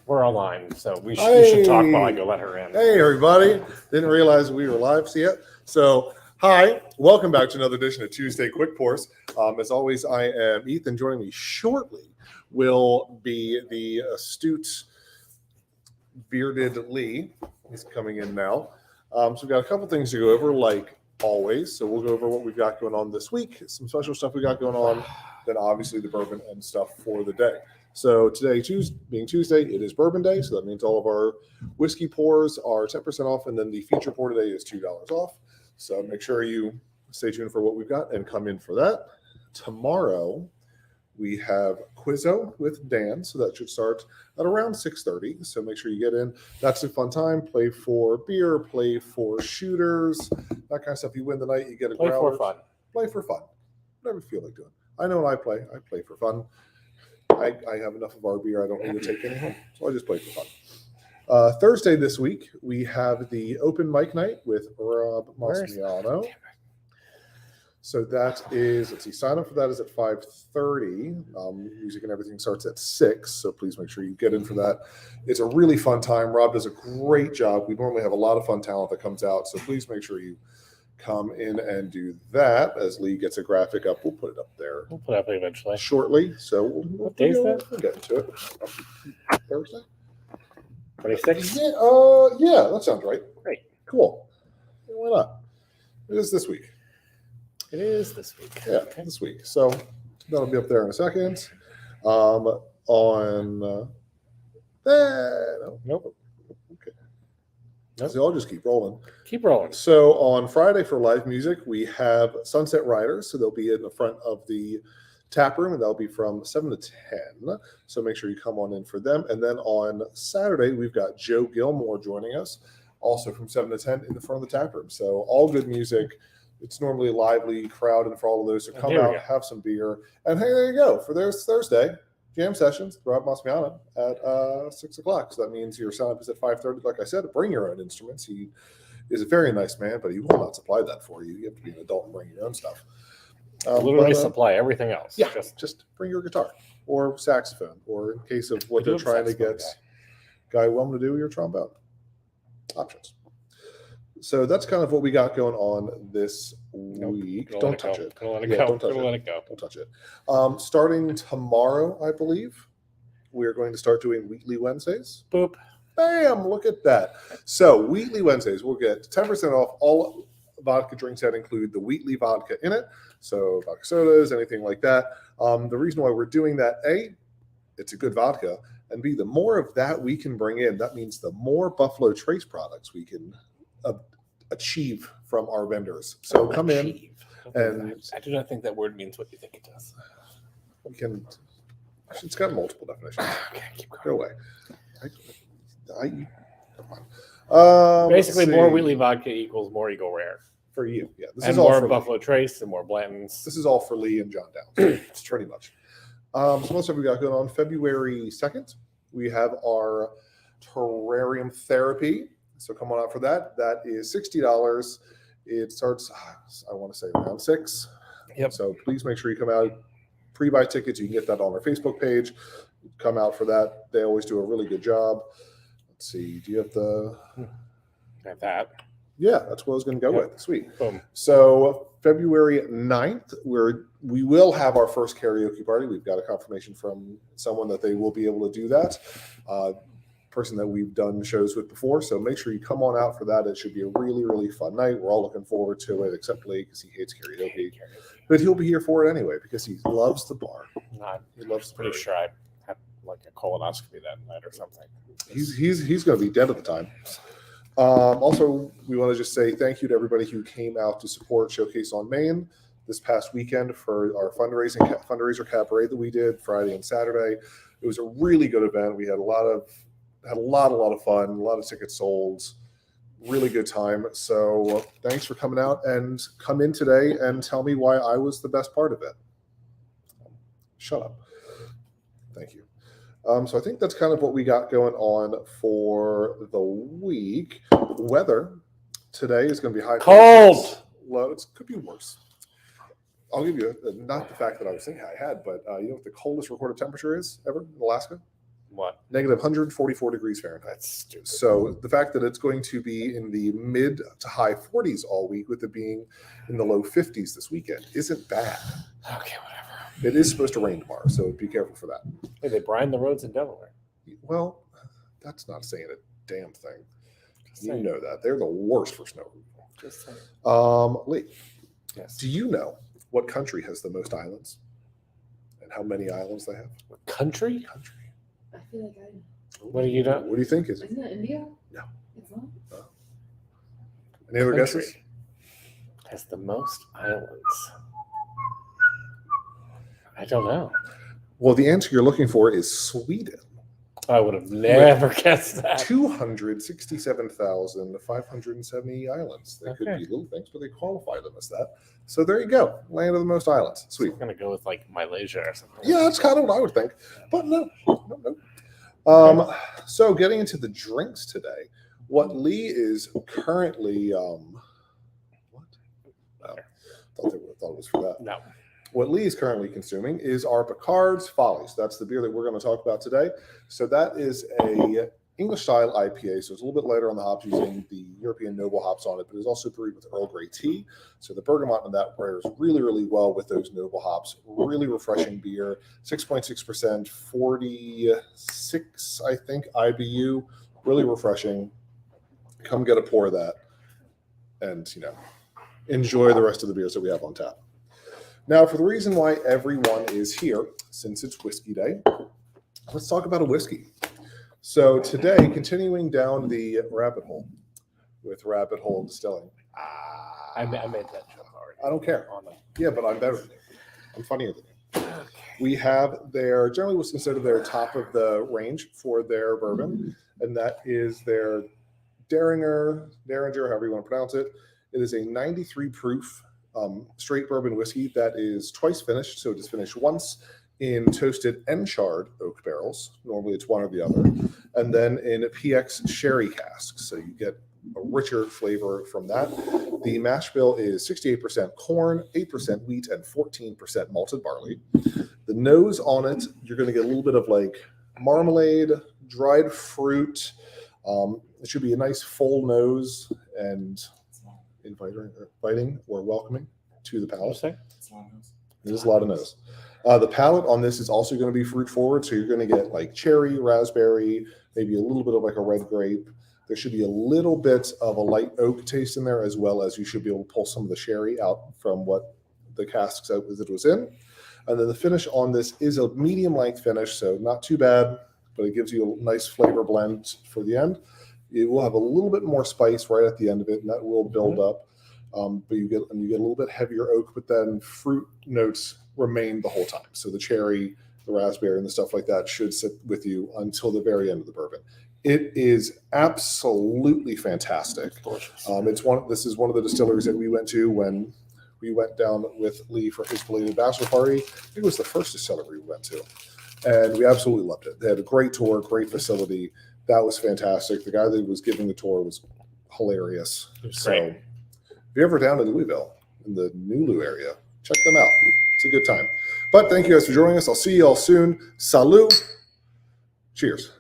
We're online, so we should talk while I go let her in. Hey, everybody. Didn't realize we were live yet. So, hi. Welcome back to another edition of Tuesday Quick Pours. As always, I am Ethan. Joining me shortly will be the astute bearded Lee. He's coming in now. So we've got a couple things to go over, like always. So we'll go over what we've got going on this week, some special stuff we got going on, then obviously the bourbon and stuff for the day. So today, being Tuesday, it is Bourbon Day. So that means all of our whiskey pours are 10% off. And then the feature pour today is $2 off. So make sure you stay tuned for what we've got and come in for that. Tomorrow, we have Quizzo with Dan. So that should start at around 6:30. So make sure you get in. That's a fun time. Play for beer, play for shooters, that kind of stuff. You win the night, you get a Play growler. for fun. Play for fun. Whatever you feel like doing. I know when I play for fun. I have enough of our beer. I don't need to take any home. So I just play for fun. Thursday this week, we have the open mic night with Rob Masmiano. So that is, let's see, sign up for that is at 5:30. Music and everything starts at 6. So please make sure you get in for that. It's a really fun time. Rob does a great job. We normally have a lot of fun talent that comes out. So please make sure you come in and do that. As Lee gets a graphic up, we'll put it up there. We'll put it up eventually. Shortly. So what day is that? We'll get into it. Thursday? 26th? Yeah, that sounds right. Great. Cool. Yeah, why not? It is this week. It is this week. Yeah, Okay. this week. So that'll be up there in a second. On Nope. Okay. Nope. So I'll just keep rolling. Keep rolling. So on Friday for live music, we have Sunset Riders. So they'll be in the front of the tap room, and that'll be from 7 to 10. So make sure you come on in for them. And then on Saturday, we've got Joe Gilmore joining us, also from 7 to 10 in the front of the tap room. So all good music. It's normally a lively crowd, and for all of those, so come out, have some beer. And hey, there you go. For there's Thursday, jam sessions, Rob Masmiano at 6 o'clock. So that means your sign up is at 5:30. Like I said, bring your own instruments. He is a very nice man, but he will not supply that for you. You have to be an adult and bring your own stuff. Literally supply everything else. Yeah, just bring your guitar or saxophone, or in case of what they're trying to get Guy Wilm to do, your trombone. Options. So that's kind of what we got going on this week. Don't touch it. Don't let it go. Don't let it go. Don't touch it. Starting tomorrow, I believe, we're going to start doing Wheatley Wednesdays. Boop. Bam! Look at that. So Wheatley Wednesdays, we'll get 10% off all vodka drinks that include the Wheatley vodka in it. So vodka sodas, anything like that. The reason why we're doing that, A, it's a good vodka, and B, the more of that we can bring in, that means the more Buffalo Trace products we can achieve from our vendors. So come in, and I do not think that word means what you think it does. we can. It's got multiple definitions. Okay, keep going. Go away. Come on. Basically, more Wheatley vodka equals more Eagle Rare. For you, yeah. This and is all more for Buffalo Lee. Trace and more Blanton's. This is all for Lee and John Downs. It's pretty much. So what stuff we got going on? February 2nd, we have our terrarium therapy. So come on out for that. That is $60. It starts, I want to say, around 6. Yep. So please make sure you come out. Pre-buy tickets, you can get that on our Facebook page. Come out for that. They always do a really good job. Let's see. Do you have the? I have that. Yeah, that's what I was going to go with. Sweet. Boom. So February 9th, we will have our first karaoke party. We've got a confirmation from someone that they will be able to do that. Person that we've done shows with before. So make sure you come on out for that. It should be a really, really fun night. We're all looking forward to it, except Lee because he hates karaoke. But he'll be here for it anyway because he loves the bar. He loves the pretty bar. sure I had like a colonoscopy that night or something. He's going to be dead at the time. Also, we want to just say thank you to everybody who came out to support Showcase on Main this past weekend for our fundraiser cabaret that we did Friday and Saturday. It was a really good event. We had a lot of fun, a lot of tickets sold, really good time. So thanks for coming out, and come in today and tell me why I was the best part of it. Shut up. Thank you. So I think that's kind of what we got going on for the week. Weather today is going to be high. Cold. Low. It could be worse. I'll give you not the fact that I was thinking I had, but you know what the coldest recorded temperature is ever in Alaska? What? Negative 144 degrees Fahrenheit. That's stupid. So the fact that it's going to be in the mid to high 40s all week, with it being in the low 50s this weekend, isn't bad. Okay, whatever. It is supposed to rain tomorrow, so be careful for that. Hey, they brine the roads in Delaware. Well, that's not saying a damn thing. Just You saying. know that. They're the worst for snow removal. Just saying. Lee, Yes. do you know what country has the most islands? And how many islands they have? What country? Country. I feel like I know. What do you know? What do you think is it? Isn't it India? No. It's not? Any other Country guesses? has the most islands. I don't know. Well, the answer you're looking for is Sweden. I would have never guessed that. 267,570 islands. They could Okay. be little things, but they qualify them as that. So there you go. Land of the most islands. Sweet. I'm gonna go with like Malaysia or something. Yeah, that's kind of what I would think. But no. So getting into the drinks today, what Lee is currently what? Oh, thought it was for that. No. What Lee is currently consuming is our Picard's Follies. That's the beer that we're going to talk about today. So that is a English style IPA. So it's a little bit lighter on the hops, using the European noble hops on it, but it's also brewed with Earl Grey tea. So the bergamot in that pairs really, really well with those noble hops. Really refreshing beer. 6.6%, 46, I think, IBU. Really refreshing. Come get a pour of that, and enjoy the rest of the beers that we have on tap. Now, for the reason why everyone is here, since it's Whiskey Day, let's talk about a whiskey. So today, continuing down the rabbit hole with Rabbit Hole Distilling. I made that joke already. I don't care. On the- Yeah, but I'm better than you. I'm funnier than you. Okay. We have their, generally what's considered their top of the range for their bourbon, and that is their Dareringer, however you want to pronounce it. It is a 93 proof straight bourbon whiskey that is twice finished. So it is finished once in toasted and charred oak barrels. Normally it's one or the other. And then in PX sherry casks. So you get a richer flavor from that. The mash bill is 68% corn, 8% wheat, and 14% malted barley. The nose on it, you're going to get a little bit of like marmalade, dried fruit. It should be a nice full nose and inviting or welcoming to the palate. It is a lot of nose. The palate on this is also going to be fruit forward. So you're going to get like cherry, raspberry, maybe a little bit of like a red grape. There should be a little bit of a light oak taste in there, as well as you should be able to pull some of the sherry out from what the casks that it was in. And then the finish on this is a medium length finish. So not too bad, but it gives you a nice flavor blend for the end. It will have a little bit more spice right at the end of it, and that will build up. But you get a little bit heavier oak, but then fruit notes remain the whole time. So the cherry, the raspberry, and the stuff like that should sit with you until the very end of the bourbon. It is absolutely fantastic. Delicious. This is one of the distilleries that we went to when we went down with Lee for his belated bachelor party. I think it was the first distillery we went to, and we absolutely loved it. They had a great tour, great facility. That was fantastic. The guy that was giving the tour was hilarious. It was So great. if you're ever down in Louisville, in the Nulu area, check them out. It's a good time. But thank you guys for joining us. I'll see you all soon. Salut. Cheers.